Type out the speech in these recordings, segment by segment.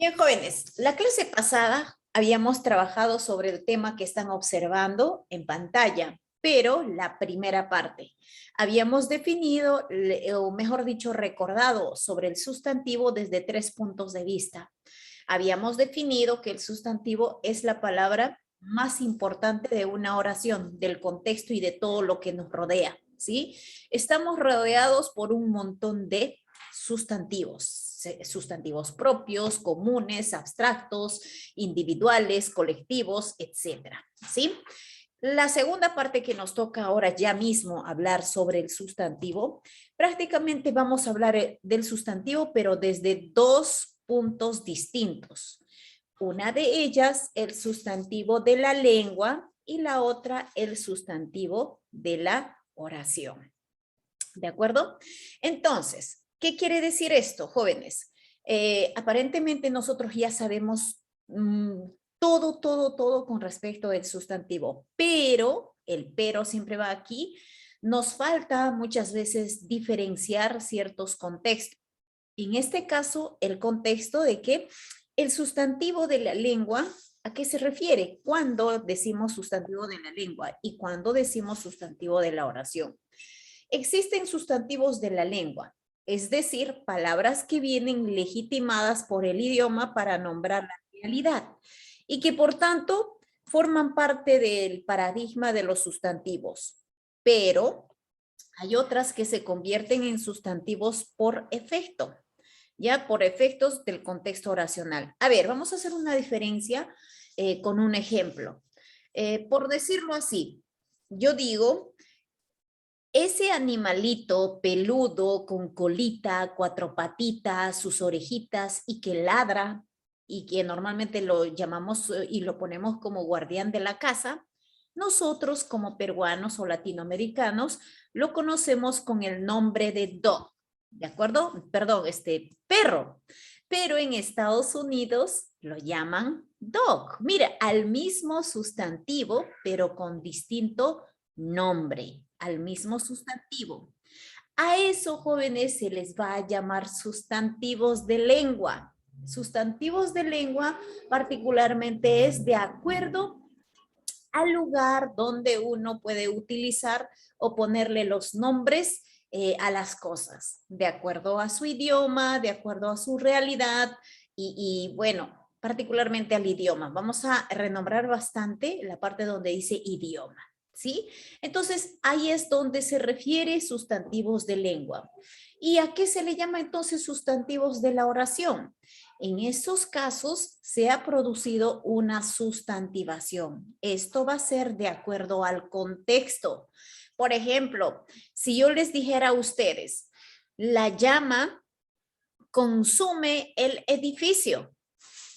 Bien, jóvenes, la clase pasada habíamos trabajado sobre el tema que están observando en pantalla, pero la primera parte. Habíamos definido, o mejor dicho, recordado sobre el sustantivo desde 3 puntos de vista. Habíamos definido que el sustantivo es la palabra más importante de una oración, del contexto y de todo lo que nos rodea, ¿sí? Estamos rodeados por un montón de sustantivos propios, comunes, abstractos, individuales, colectivos, etcétera, ¿sí? La segunda parte que nos toca ahora ya mismo hablar sobre el sustantivo, prácticamente vamos a hablar del sustantivo, pero desde 2 puntos distintos. Una de ellas, el sustantivo de la lengua y la otra, el sustantivo de la oración. ¿De acuerdo? Entonces, ¿qué quiere decir esto, jóvenes? Aparentemente nosotros ya sabemos todo con respecto al sustantivo, pero, el pero siempre va aquí, nos falta muchas veces diferenciar ciertos contextos. En este caso, el contexto de que el sustantivo de la lengua, ¿a qué se refiere? Cuando decimos sustantivo de la lengua y cuando decimos sustantivo de la oración. Existen sustantivos de la lengua, es decir, palabras que vienen legitimadas por el idioma para nombrar la realidad y que por tanto forman parte del paradigma de los sustantivos. Pero hay otras que se convierten en sustantivos por efecto, ya por efectos del contexto oracional. A ver, vamos a hacer una diferencia con un ejemplo. Por decirlo así, yo digo, ese animalito peludo con colita, 4 patitas, sus orejitas y que ladra y que normalmente lo llamamos y lo ponemos como guardián de la casa, nosotros como peruanos o latinoamericanos lo conocemos con el nombre de dog, ¿de acuerdo? Perdón, perro. Pero en Estados Unidos lo llaman dog. Mira, al mismo sustantivo, pero con distinto nombre, al mismo sustantivo. A eso, jóvenes, se les va a llamar sustantivos de lengua. Sustantivos de lengua particularmente es de acuerdo al lugar donde uno puede utilizar o ponerle los nombres a las cosas, de acuerdo a su idioma, de acuerdo a su realidad bueno, particularmente al idioma. Vamos a renombrar bastante la parte donde dice idioma. ¿Sí? Entonces, ahí es donde se refiere sustantivos de lengua. ¿Y a qué se le llama entonces sustantivos de la oración? En esos casos se ha producido una sustantivación. Esto va a ser de acuerdo al contexto. Por ejemplo, si yo les dijera a ustedes, la llama consume el edificio.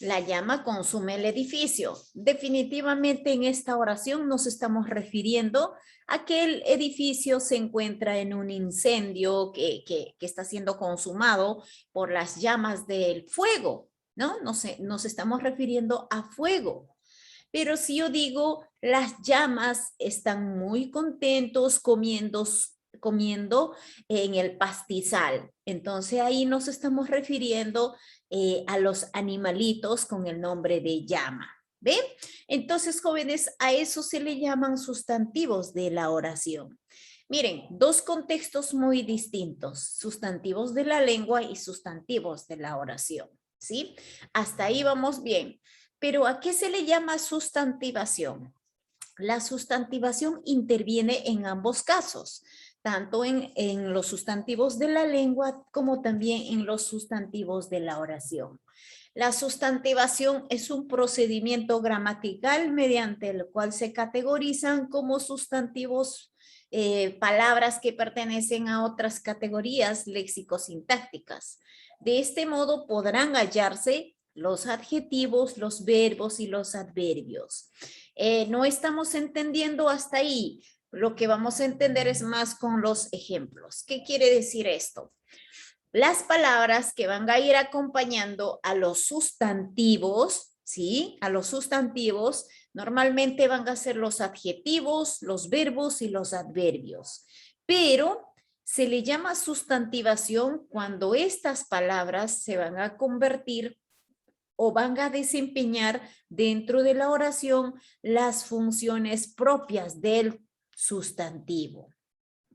La llama consume el edificio. Definitivamente en esta oración nos estamos refiriendo a que el edificio se encuentra en un incendio que está siendo consumado por las llamas del fuego, ¿no? Nos estamos refiriendo a fuego. Pero si yo digo, las llamas están muy contentos comiendo en el pastizal. Entonces ahí nos estamos refiriendo a los animalitos con el nombre de llama. ¿Ven? Entonces, jóvenes, a eso se le llaman sustantivos de la oración. Miren, 2 contextos muy distintos, sustantivos de la lengua y sustantivos de la oración. ¿Sí? Hasta ahí vamos bien. Pero ¿a qué se le llama sustantivación? La sustantivación interviene en ambos casos, tanto en los sustantivos de la lengua como también en los sustantivos de la oración. La sustantivación es un procedimiento gramatical mediante el cual se categorizan como sustantivos palabras que pertenecen a otras categorías léxico-sintácticas. De este modo podrán hallarse los adjetivos, los verbos y los adverbios. No estamos entendiendo hasta ahí. Lo que vamos a entender es más con los ejemplos. ¿Qué quiere decir esto? Las palabras que van a ir acompañando a los sustantivos, ¿sí? A los sustantivos, normalmente van a ser los adjetivos, los verbos y los adverbios. Pero se le llama sustantivación cuando estas palabras se van a convertir o van a desempeñar dentro de la oración las funciones propias del sustantivo.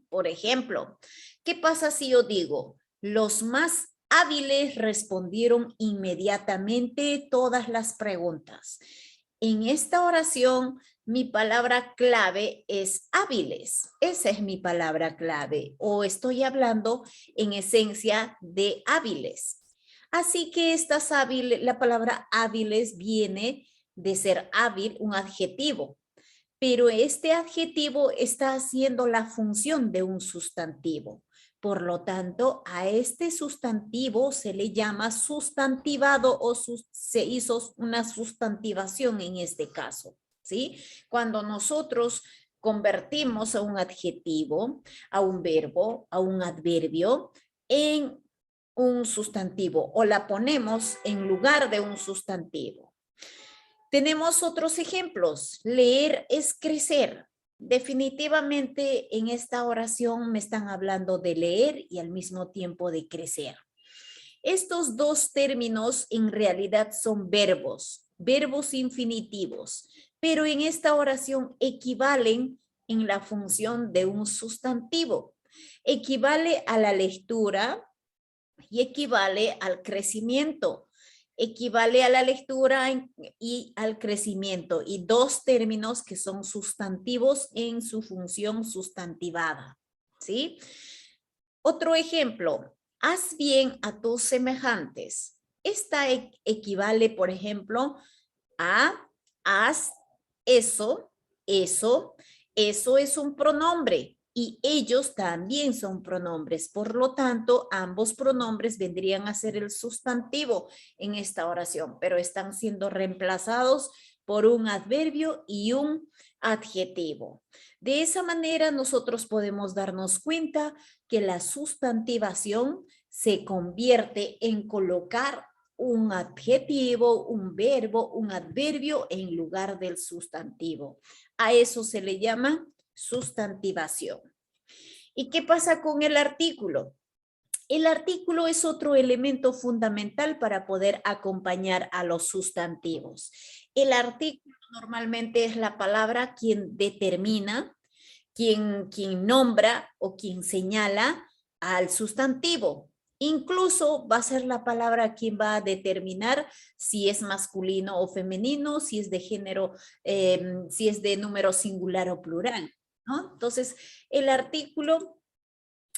Por ejemplo, ¿qué pasa si yo digo, los más hábiles respondieron inmediatamente todas las preguntas? En esta oración, mi palabra clave es hábiles. Esa es mi palabra clave, o estoy hablando en esencia de hábiles. Así que estas hábiles, la palabra hábiles viene de ser hábil, un adjetivo, pero este adjetivo está haciendo la función de un sustantivo. Por lo tanto, a este sustantivo se le llama sustantivado o se hizo una sustantivación en este caso, ¿sí? Cuando nosotros convertimos a un adjetivo, a un verbo, a un adverbio en un sustantivo o la ponemos en lugar de un sustantivo. Tenemos otros ejemplos. Leer es crecer. Definitivamente en esta oración me están hablando de leer y al mismo tiempo de crecer. Estos dos términos en realidad son verbos, verbos infinitivos, pero en esta oración equivalen en la función de un sustantivo. Equivale a la lectura y equivale al crecimiento. Equivale a la lectura y al crecimiento, y dos términos que son sustantivos en su función sustantivada, ¿sí? Otro ejemplo, haz bien a tus semejantes. Esta equivale, por ejemplo, a haz eso, eso es un pronombre. Y ellos también son pronombres. Por lo tanto, ambos pronombres vendrían a ser el sustantivo en esta oración, pero están siendo reemplazados por un adverbio y un adjetivo. De esa manera, nosotros podemos darnos cuenta que la sustantivación se convierte en colocar un adjetivo, un verbo, un adverbio en lugar del sustantivo. A eso se le llama sustantivación. ¿Y qué pasa con el artículo? El artículo es otro elemento fundamental para poder acompañar a los sustantivos. El artículo normalmente es la palabra quien determina, quien nombra o quien señala al sustantivo. Incluso va a ser la palabra quien va a determinar si es masculino o femenino, si es de género, si es de número singular o plural, ¿no? Entonces, el artículo,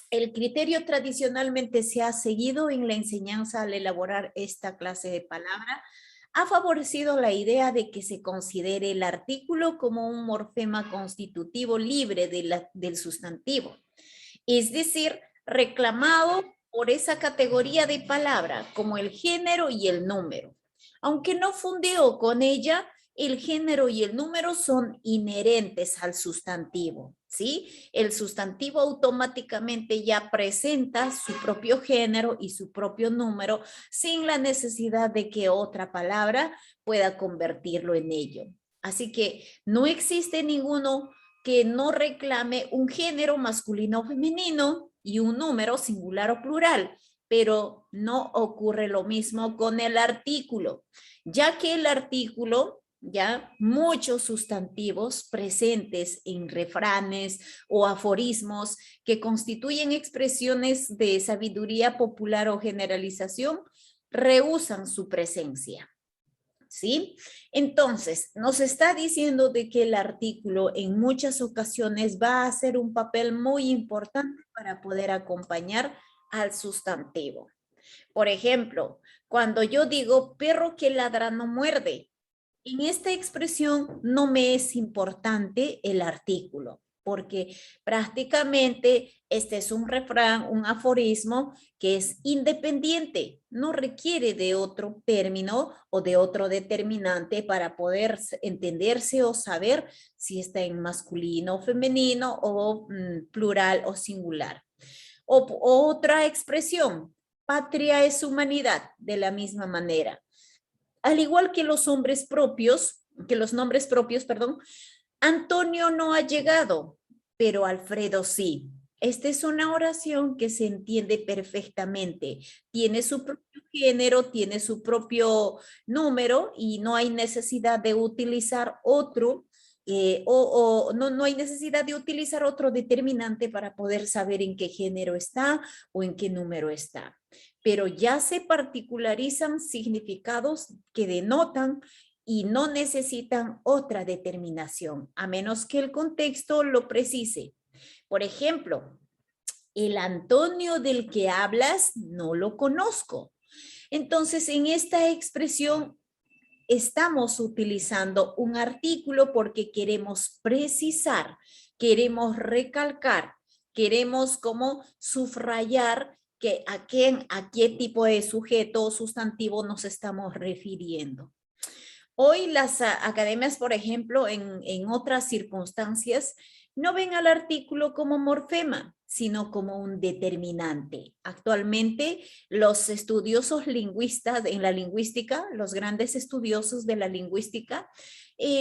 el criterio tradicionalmente se ha seguido en la enseñanza al elaborar esta clase de palabra, ha favorecido la idea de que se considere el artículo como un morfema constitutivo libre del sustantivo. Es decir, reclamado por esa categoría de palabra como el género y el número. Aunque no fundió con ella, el género y el número son inherentes al sustantivo, ¿sí? El sustantivo automáticamente ya presenta su propio género y su propio número sin la necesidad de que otra palabra pueda convertirlo en ello. Así que no existe ninguno que no reclame un género masculino o femenino y un número singular o plural, pero no ocurre lo mismo con el artículo, ya que el artículo, ya muchos sustantivos presentes en refranes o aforismos que constituyen expresiones de sabiduría popular o generalización, rehúsan su presencia. ¿Sí? Entonces, nos está diciendo de que el artículo en muchas ocasiones va a hacer un papel muy importante para poder acompañar al sustantivo. Por ejemplo, cuando yo digo perro que ladra no muerde, en esta expresión no me es importante el artículo, porque prácticamente este es un refrán, un aforismo que es independiente, no requiere de otro término o de otro determinante para poder entenderse o saber si está en masculino, femenino o plural o singular. O otra expresión, patria es humanidad, de la misma manera. Al igual que los nombres propios, perdón, Antonio no ha llegado, pero Alfredo sí. Esta es una oración que se entiende perfectamente. Tiene su propio género, tiene su propio número y no hay necesidad de utilizar otro no hay necesidad de utilizar otro determinante para poder saber en qué género está o en qué número está. Pero ya se particularizan significados que denotan y no necesitan otra determinación, a menos que el contexto lo precise. Por ejemplo, el Antonio del que hablas no lo conozco. Entonces, en esta expresión estamos utilizando un artículo porque queremos precisar, queremos recalcar, queremos como subrayar que a qué tipo de sujeto o sustantivo nos estamos refiriendo. Hoy las academias, por ejemplo, en otras circunstancias, no ven al artículo como morfema, sino como un determinante. Actualmente, los estudiosos lingüistas en la lingüística, los grandes estudiosos de la lingüística,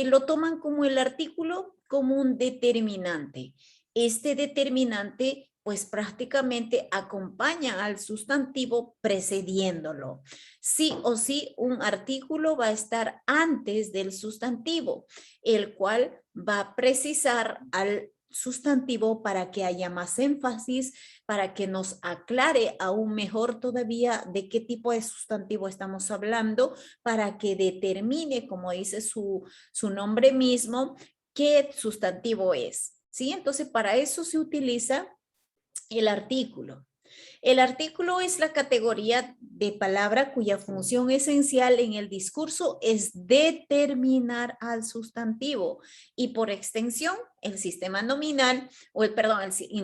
lo toman como el artículo como un determinante. Este determinante pues prácticamente acompaña al sustantivo precediéndolo. Sí o sí, un artículo va a estar antes del sustantivo, el cual va a precisar al sustantivo para que haya más énfasis, para que nos aclare aún mejor todavía de qué tipo de sustantivo estamos hablando, para que determine, como dice su nombre mismo, qué sustantivo es. ¿Sí? Entonces, para eso se utiliza el artículo. El artículo es la categoría de palabra cuya función esencial en el discurso es determinar al sustantivo y por extensión el sistema nominal o el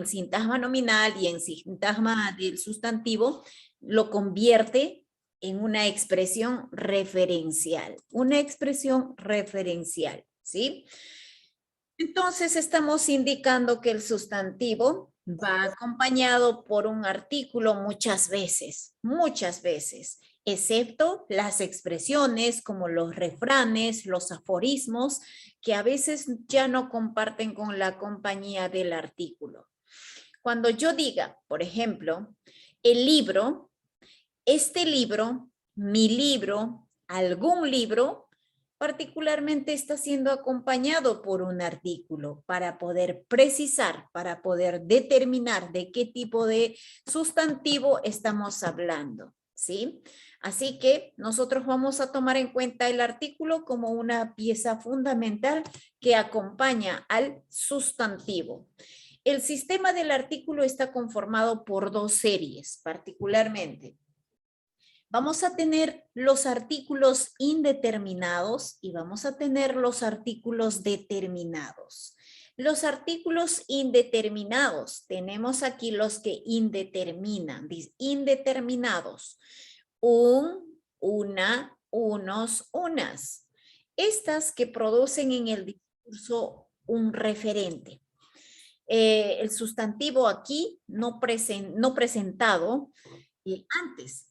sintagma nominal y el sintagma del sustantivo lo convierte en una expresión referencial, ¿sí? Entonces estamos indicando que el sustantivo va acompañado por un artículo muchas veces, excepto las expresiones como los refranes, los aforismos, que a veces ya no comparten con la compañía del artículo. Cuando yo diga, por ejemplo, el libro, este libro, mi libro, algún libro, particularmente está siendo acompañado por un artículo para poder precisar, para poder determinar de qué tipo de sustantivo estamos hablando, ¿sí? Así que nosotros vamos a tomar en cuenta el artículo como una pieza fundamental que acompaña al sustantivo. El sistema del artículo está conformado por dos series, particularmente. Vamos a tener los artículos indeterminados y vamos a tener los artículos determinados. Los artículos indeterminados, tenemos aquí los que indeterminan, indeterminados. Un, una, unos, unas. Estas que producen en el discurso un referente. El sustantivo aquí no presentado antes.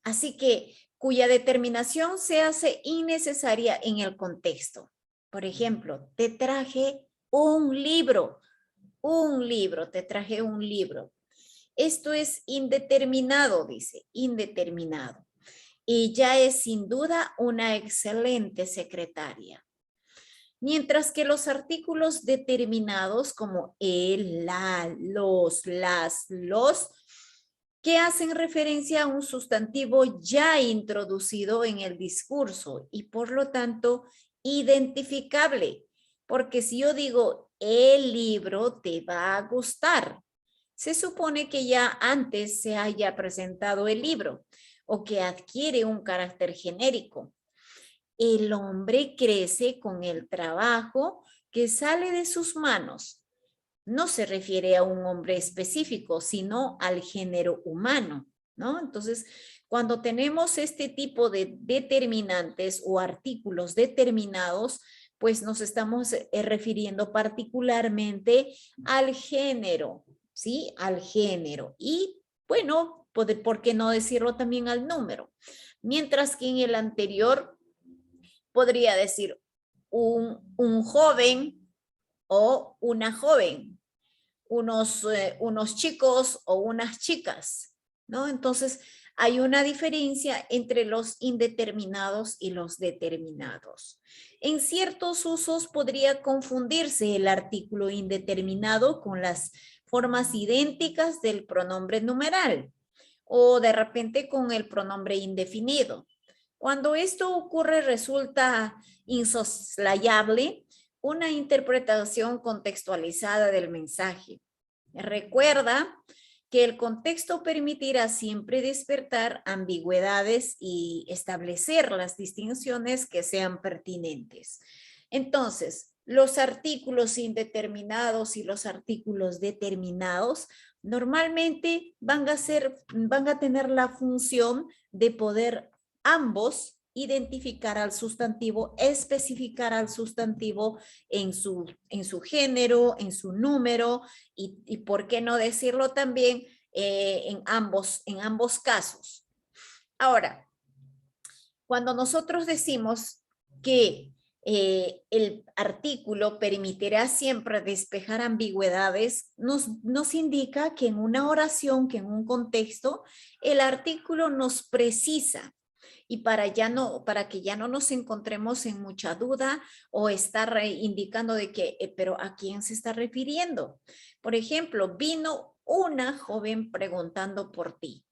Así que cuya determinación se hace innecesaria en el contexto. Por ejemplo, te traje un libro, te traje un libro. Esto es indeterminado, dice, indeterminado. Y ya es sin duda una excelente secretaria. Mientras que los artículos determinados como el, la, los, las, los, que hacen referencia a un sustantivo ya introducido en el discurso y por lo tanto identificable. Porque si yo digo, el libro te va a gustar, se supone que ya antes se haya presentado el libro o que adquiere un carácter genérico. El hombre crece con el trabajo que sale de sus manos. No se refiere a un hombre específico, sino al género humano, ¿no? Entonces, cuando tenemos este tipo de determinantes o artículos determinados, pues nos estamos refiriendo particularmente al género, ¿sí? Al género. Y bueno, ¿por qué no decirlo también al número? Mientras que en el anterior podría decir un joven o una joven, unos chicos o unas chicas, ¿no? Entonces, hay una diferencia entre los indeterminados y los determinados. En ciertos usos podría confundirse el artículo indeterminado con las formas idénticas del pronombre numeral o de repente con el pronombre indefinido. Cuando esto ocurre resulta insoslayable una interpretación contextualizada del mensaje. Recuerda que el contexto permitirá siempre despertar ambigüedades y establecer las distinciones que sean pertinentes. Entonces, los artículos indeterminados y los artículos determinados normalmente van a tener la función de poder ambos identificar al sustantivo, especificar al sustantivo en su género, en su número y por qué no decirlo también en ambos casos. Ahora, cuando nosotros decimos que el artículo permitirá siempre despejar ambigüedades, nos indica que en una oración, que en un contexto, el artículo nos precisa. Y para que ya no nos encontremos en mucha duda o estar indicando de que, pero ¿a quién se está refiriendo? Por ejemplo, vino una joven preguntando por ti.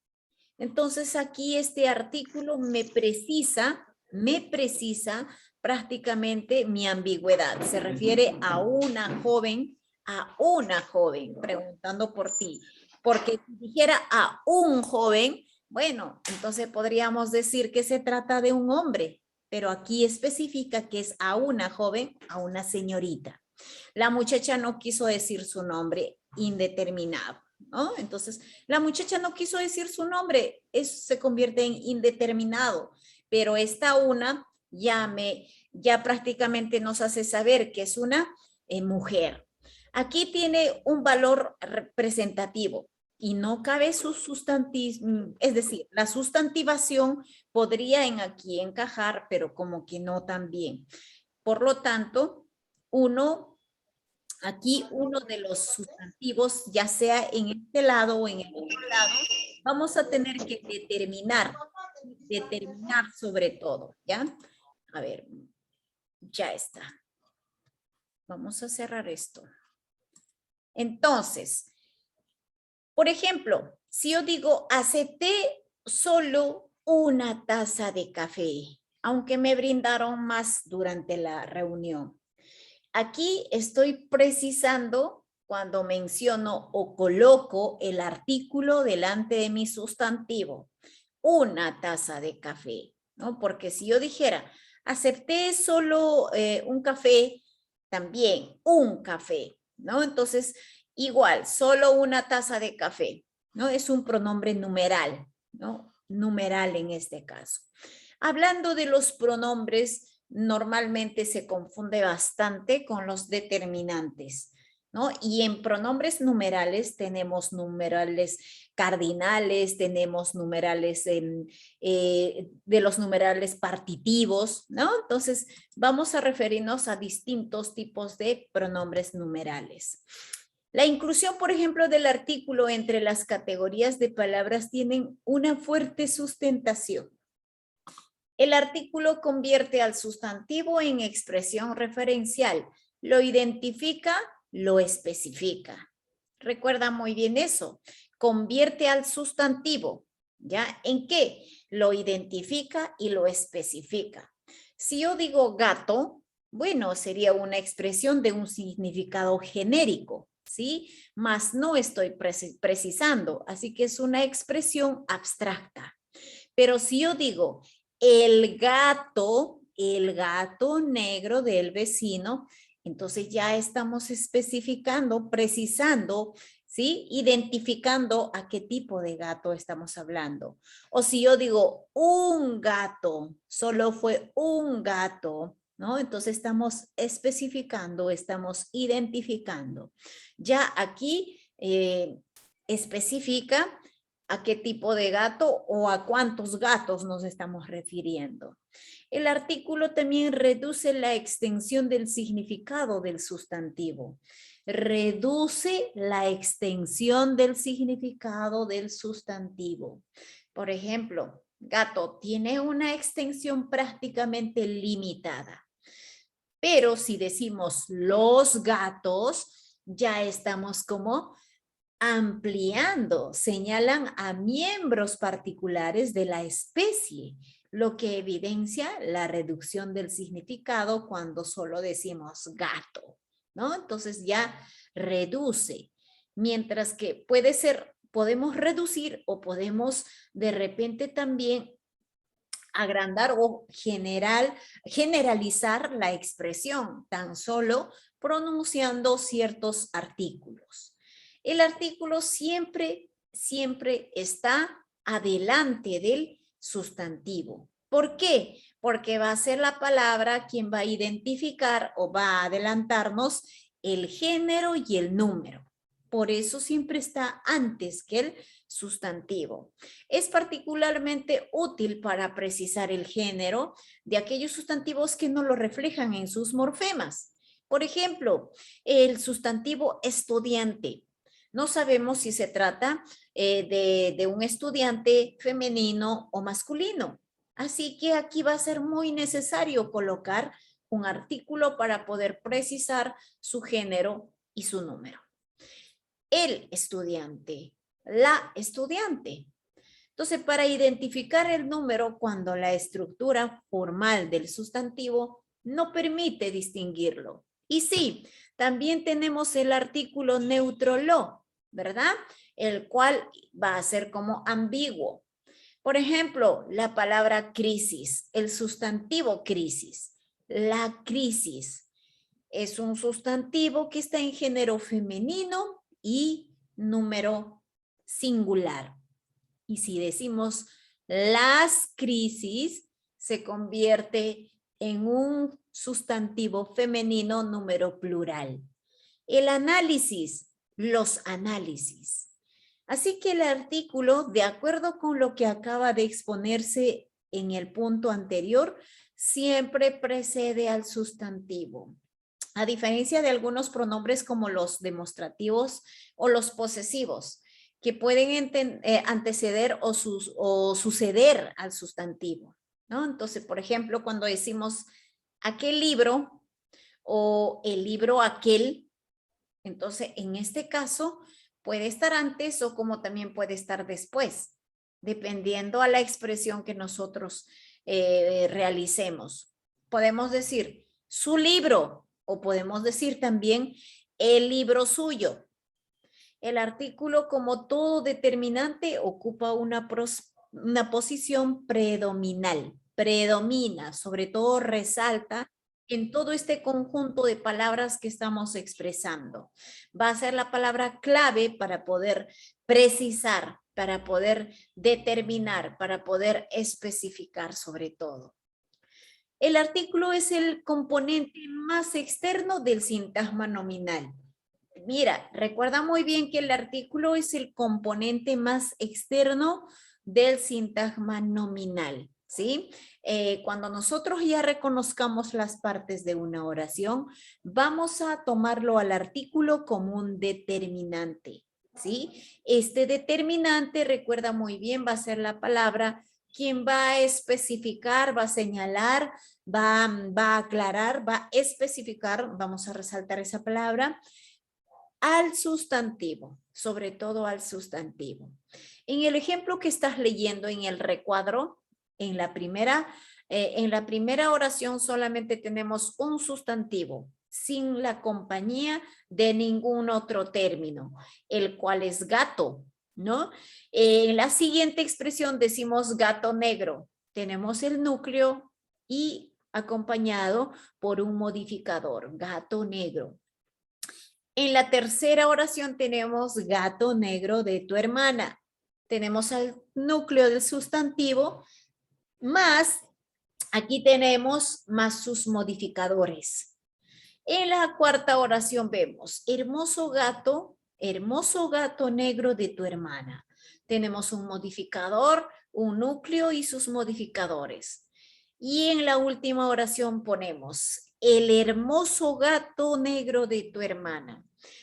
Entonces aquí este artículo me precisa prácticamente mi ambigüedad. Se refiere a una joven preguntando por ti. Porque si dijera a un joven, bueno, entonces podríamos decir que se trata de un hombre, pero aquí especifica que es a una joven, a una señorita. La muchacha no quiso decir su nombre indeterminado, ¿no? Entonces, la muchacha no quiso decir su nombre, eso se convierte en indeterminado, pero esta una ya prácticamente nos hace saber que es una mujer. Aquí tiene un valor representativo y no cabe su sustantivo, es decir, la sustantivación podría aquí encajar, pero como que no tan bien. Por lo tanto, aquí uno de los sustantivos, ya sea en este lado o en el otro lado, vamos a tener que determinar sobre todo, ¿ya? A ver, ya está. Vamos a cerrar esto. Entonces, por ejemplo, si yo digo, acepté solo una taza de café, aunque me brindaron más durante la reunión. Aquí estoy precisando cuando menciono o coloco el artículo delante de mi sustantivo. Una taza de café, ¿no? Porque si yo dijera, acepté solo un café, también un café, ¿no? Entonces, igual, solo una taza de café, ¿no? Es un pronombre numeral, ¿no? Numeral en este caso. Hablando de los pronombres, normalmente se confunde bastante con los determinantes, ¿no? Y en pronombres numerales tenemos numerales cardinales, tenemos numerales de los numerales partitivos, ¿no? Entonces, vamos a referirnos a distintos tipos de pronombres numerales. La inclusión, por ejemplo, del artículo entre las categorías de palabras tienen una fuerte sustentación. El artículo convierte al sustantivo en expresión referencial, lo identifica, lo especifica. Recuerda muy bien eso. Convierte al sustantivo, ¿ya? ¿En qué? Lo identifica y lo especifica. Si yo digo gato, bueno, sería una expresión de un significado genérico, ¿sí? Mas no estoy precisando, así que es una expresión abstracta. Pero si yo digo el gato negro del vecino, entonces ya estamos especificando, precisando, ¿sí? Identificando a qué tipo de gato estamos hablando. O si yo digo un gato, solo fue un gato, ¿no? Entonces estamos especificando, estamos identificando. Ya aquí especifica a qué tipo de gato o a cuántos gatos nos estamos refiriendo. El artículo también reduce la extensión del significado del sustantivo. reduce la extensión del significado del sustantivo. Por ejemplo, gato tiene una extensión prácticamente limitada. Pero si decimos los gatos, ya estamos como ampliando, señalan a miembros particulares de la especie, lo que evidencia la reducción del significado cuando solo decimos gato, ¿no? Entonces ya reduce, mientras que puede ser, podemos reducir o podemos de repente también agrandar o generalizar la expresión, tan solo pronunciando ciertos artículos. El artículo siempre está adelante del sustantivo. ¿Por qué? Porque va a ser la palabra quien va a identificar o va a adelantarnos el género y el número. Por eso siempre está antes que el sustantivo. Es particularmente útil para precisar el género de aquellos sustantivos que no lo reflejan en sus morfemas. Por ejemplo, el sustantivo estudiante. No sabemos si se trata de un estudiante femenino o masculino. Así que aquí va a ser muy necesario colocar un artículo para poder precisar su género y su número. El estudiante, la estudiante. Entonces, para identificar el número cuando la estructura formal del sustantivo no permite distinguirlo. Y sí, también tenemos el artículo neutro lo, ¿verdad? El cual va a ser como ambiguo. Por ejemplo, la palabra crisis, el sustantivo crisis. La crisis es un sustantivo que está en género femenino y número singular. Y si decimos las crisis, se convierte en un sustantivo femenino número plural. El análisis, los análisis. Así que el artículo, de acuerdo con lo que acaba de exponerse en el punto anterior, siempre precede al sustantivo. A diferencia de algunos pronombres como los demostrativos o los posesivos, que pueden anteceder o suceder al sustantivo, ¿no? Entonces, por ejemplo, cuando decimos aquel libro o el libro aquel, entonces en este caso puede estar antes o como también puede estar después, dependiendo a la expresión que nosotros realicemos. Podemos decir su libro o podemos decir también el libro suyo. El artículo, como todo determinante, ocupa una posición predominal. Predomina, sobre todo resalta en todo este conjunto de palabras que estamos expresando. Va a ser la palabra clave para poder precisar, para poder determinar, para poder especificar sobre todo. El artículo es el componente más externo del sintagma nominal. Mira, recuerda muy bien que el artículo es el componente más externo del sintagma nominal, ¿sí? Cuando nosotros ya reconozcamos las partes de una oración, vamos a tomarlo al artículo como un determinante, ¿sí? Este determinante, recuerda muy bien, va a ser la palabra quien va a especificar, va a señalar, va a aclarar, va a especificar, vamos a resaltar esa palabra, al sustantivo, sobre todo al sustantivo. En el ejemplo que estás leyendo en el recuadro, en la primera oración solamente tenemos un sustantivo, sin la compañía de ningún otro término, el cual es gato, ¿no? En la siguiente expresión decimos gato negro. Tenemos el núcleo y acompañado por un modificador, gato negro. En la tercera oración tenemos gato negro de tu hermana. Tenemos el núcleo del sustantivo, más, aquí tenemos más sus modificadores. En la cuarta oración vemos hermoso gato negro de tu hermana. Tenemos un modificador, un núcleo y sus modificadores. Y en la última oración ponemos el hermoso gato negro de tu hermana.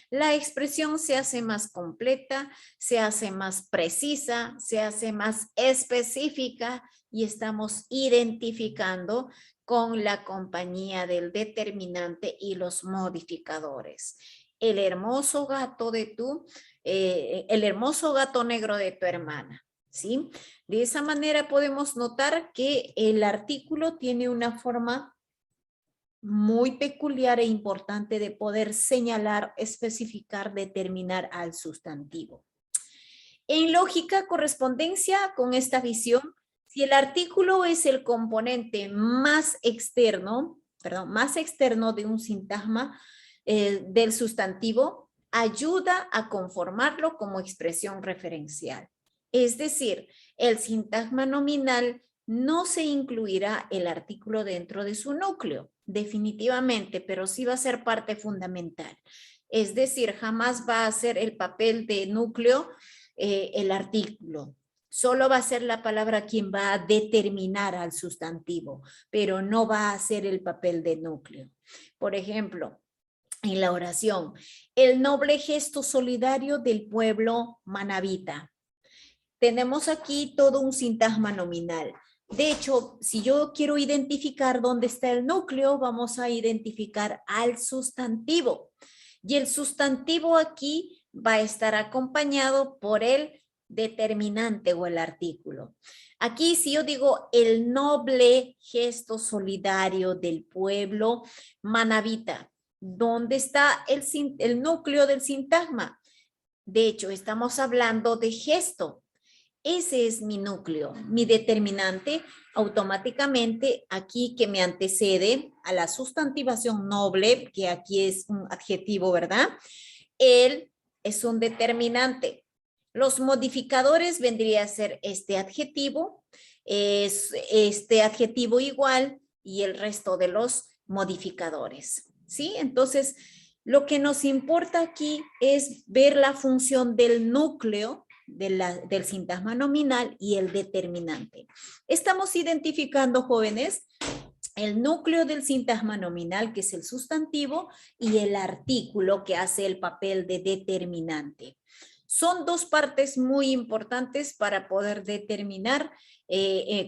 La expresión se hace más completa, se hace más precisa, se hace más específica y estamos identificando con la compañía del determinante y los modificadores. El hermoso gato el hermoso gato negro de tu hermana, ¿sí? De esa manera podemos notar que el artículo tiene una forma muy peculiar e importante de poder señalar, especificar, determinar al sustantivo. En lógica, correspondencia con esta visión, si el artículo es el componente más externo de un sintagma del sustantivo, ayuda a conformarlo como expresión referencial. Es decir, el sintagma nominal no se incluirá el artículo dentro de su núcleo, definitivamente, pero sí va a ser parte fundamental. Es decir, jamás va a ser el papel de núcleo el artículo. Solo va a ser la palabra quien va a determinar al sustantivo, pero no va a ser el papel de núcleo. Por ejemplo, en la oración, el noble gesto solidario del pueblo manabita. Tenemos aquí todo un sintagma nominal. De hecho, si yo quiero identificar dónde está el núcleo, vamos a identificar al sustantivo. Y el sustantivo aquí va a estar acompañado por el determinante o el artículo. Aquí si yo digo el noble gesto solidario del pueblo manabita, ¿dónde está el núcleo del sintagma? De hecho, estamos hablando de gesto. Ese es mi núcleo, mi determinante. Automáticamente aquí que me antecede a la sustantivación noble, que aquí es un adjetivo, ¿verdad? Él es un determinante. Los modificadores vendría a ser este adjetivo, es este adjetivo igual y el resto de los modificadores, ¿sí? Entonces, lo que nos importa aquí es ver la función del núcleo del sintagma nominal y el determinante. Estamos identificando, jóvenes, el núcleo del sintagma nominal, que es el sustantivo, y el artículo que hace el papel de determinante. Son dos partes muy importantes para poder determinar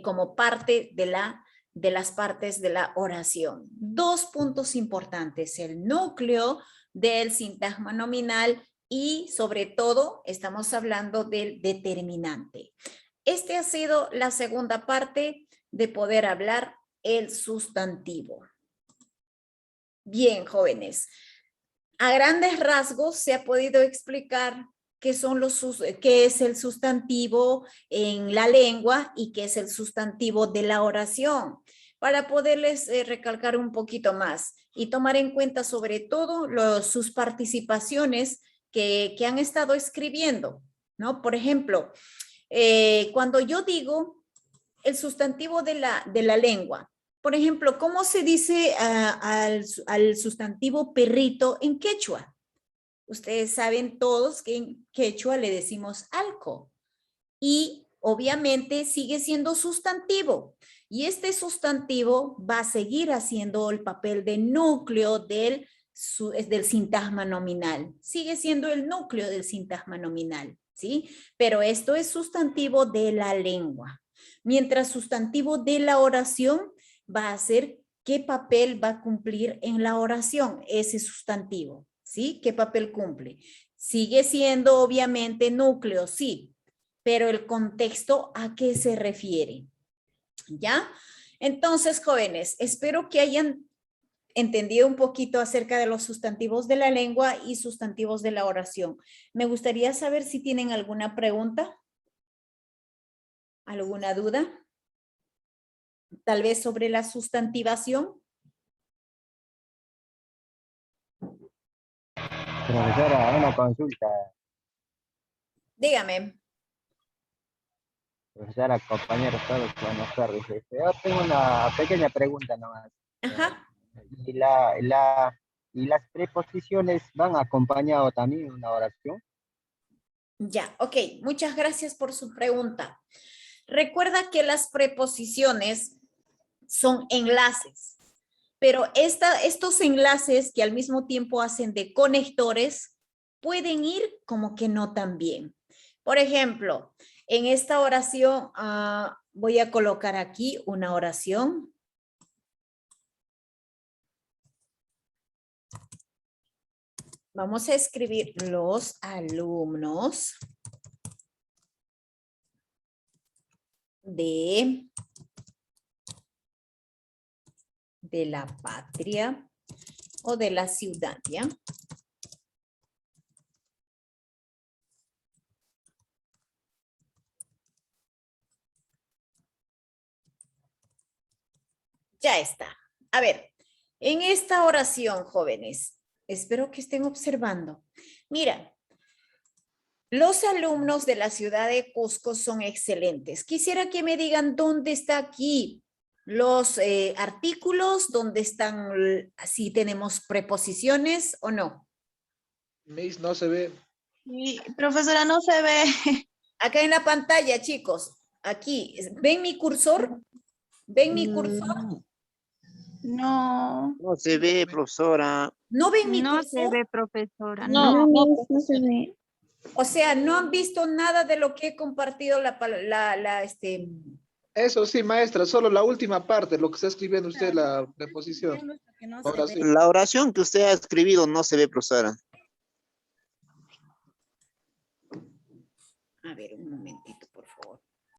como parte de las partes de la oración. Dos puntos importantes, el núcleo del sintagma nominal y sobre todo estamos hablando del determinante. Este ha sido la segunda parte de poder hablar el sustantivo. Bien, jóvenes. A grandes rasgos se ha podido explicar qué es el sustantivo en la lengua y qué es el sustantivo de la oración, para poderles recalcar un poquito más y tomar en cuenta sobre todo sus participaciones que han estado escribiendo, ¿no? Por ejemplo, cuando yo digo el sustantivo de la lengua, por ejemplo, ¿cómo se dice al sustantivo perrito en quechua? Ustedes saben todos que en quechua le decimos alco y obviamente sigue siendo sustantivo y este sustantivo va a seguir haciendo el papel de núcleo del sintagma nominal. Sigue siendo el núcleo del sintagma nominal, ¿sí? Pero esto es sustantivo de la lengua. Mientras sustantivo de la oración va a ser qué papel va a cumplir en la oración ese sustantivo, ¿sí? ¿Qué papel cumple? Sigue siendo obviamente núcleo, sí, pero el contexto a qué se refiere, ¿ya? Entonces, jóvenes, espero que hayan entendido un poquito acerca de los sustantivos de la lengua y sustantivos de la oración. Me gustaría saber si tienen alguna pregunta, alguna duda, tal vez sobre la sustantivación. Profesora, una consulta. Dígame. Profesora, compañeros, todos, buenas tardes. Yo tengo una pequeña pregunta nomás. Ajá. ¿Y, ¿Y las preposiciones van acompañado también en una oración? Ya, ok. Muchas gracias por su pregunta. Recuerda que las preposiciones son enlaces. pero estos enlaces que al mismo tiempo hacen de conectores pueden ir como que no tan bien. Por ejemplo, en esta oración voy a colocar aquí una oración. Vamos a escribir los alumnos de la patria o de la ciudad, ¿ya? Ya está. A ver, en esta oración, jóvenes, espero que estén observando. Mira, los alumnos de la ciudad de Cusco son excelentes. Quisiera que me digan dónde está aquí los artículos, dónde están, si tenemos preposiciones o no. Miss, no se ve. Sí, profesora, no se ve. Acá en la pantalla, chicos, aquí, ¿ven mi cursor? ¿Ven mi cursor? No, No se ve, profesora. ¿No ven mi No se cursor? ve, profesora. no, No. no se ve. O sea, no han visto nada de lo que he compartido Eso sí, maestra, solo la última parte, lo que está escribiendo usted, la preposición. Ahora sí. La oración que usted ha escrito no se ve, profesora. A ver, un momentito.